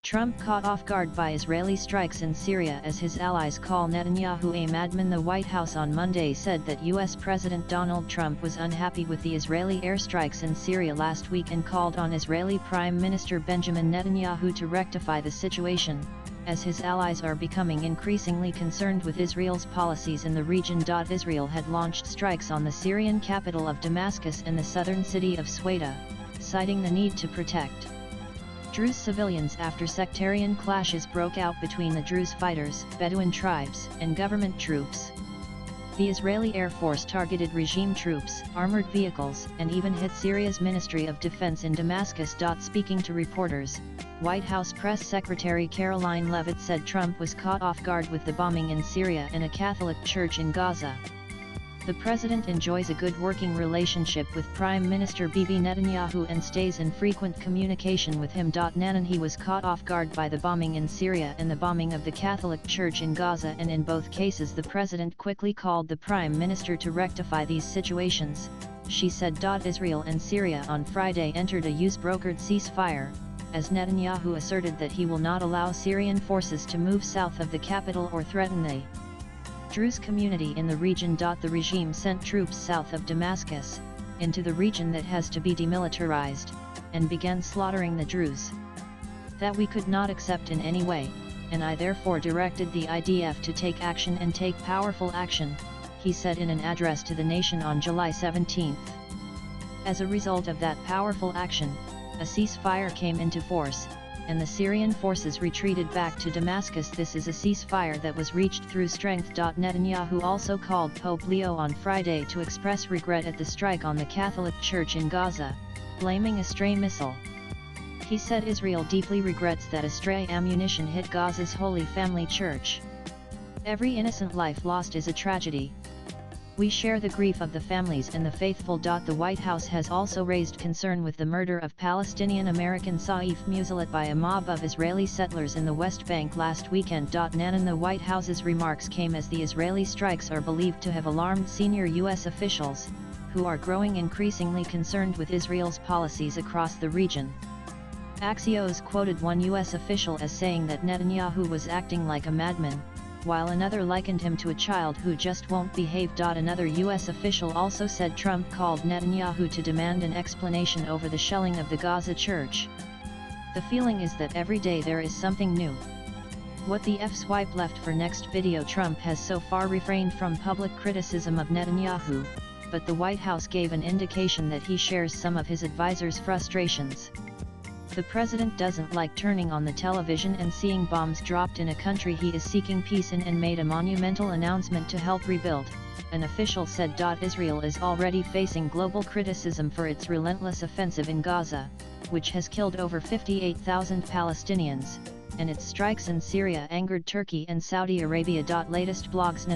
Trump caught off guard by Israeli strikes in Syria as his allies call Netanyahu a madman. The White House on Monday said that U.S. President Donald Trump was unhappy with the Israeli airstrikes in Syria last week and called on Israeli Prime Minister Benjamin Netanyahu to rectify the situation, as his allies are becoming increasingly concerned with Israel's policies in the region. Israel had launched strikes on the Syrian capital of Damascus and the southern city of Sweda, citing the need to protect Druze civilians after sectarian clashes broke out between the Druze fighters, Bedouin tribes, and government troops. The Israeli Air Force targeted regime troops, armored vehicles, and even hit Syria's Ministry of Defense in Damascus. Speaking to reporters, White House Press Secretary Caroline Leavitt said Trump was caught off guard with the bombing in Syria and a Catholic church in Gaza. The president enjoys a good working relationship with Prime Minister Bibi Netanyahu and stays in frequent communication with him. He was caught off guard by the bombing in Syria and the bombing of the Catholic Church in Gaza, and in both cases the president quickly called the prime minister to rectify these situations, she said. Israel and Syria on Friday entered a US-brokered ceasefire, as Netanyahu asserted that he will not allow Syrian forces to move south of the capital or threaten the Druze community in the region. The regime sent troops south of Damascus, into the region that has to be demilitarized, and began slaughtering the Druze. That we could not accept in any way, and I therefore directed the IDF to take action and take powerful action, he said in an address to the nation on July 17. As a result of that powerful action, a ceasefire came into force, and the Syrian forces retreated back to Damascus. This is a ceasefire that was reached through strength. Netanyahu also called Pope Leo on Friday to express regret at the strike on the Catholic Church in Gaza, blaming a stray missile. He said Israel deeply regrets that a stray ammunition hit Gaza's Holy Family Church. Every innocent life lost is a tragedy. We share the grief of the families and the faithful. The White House has also raised concern with the murder of Palestinian-American Saif Musalat by a mob of Israeli settlers in the West Bank last weekend. The White House's remarks came as the Israeli strikes are believed to have alarmed senior U.S. officials, who are growing increasingly concerned with Israel's policies across the region. Axios quoted one U.S. official as saying that Netanyahu was acting like a madman, while another likened him to a child who just won't behave. Another U.S. official also said Trump called Netanyahu to demand an explanation over the shelling of the Gaza church. The feeling is that every day there is something new. What the F swipe left for next video. Trump has so far refrained from public criticism of Netanyahu, but the White House gave an indication that he shares some of his advisors' frustrations. The president doesn't like turning on the television and seeing bombs dropped in a country he is seeking peace in, and made a monumental announcement to help rebuild, an official said. Israel is already facing global criticism for its relentless offensive in Gaza, which has killed over 58,000 Palestinians, and its strikes in Syria angered Turkey and Saudi Arabia. Latest blogs.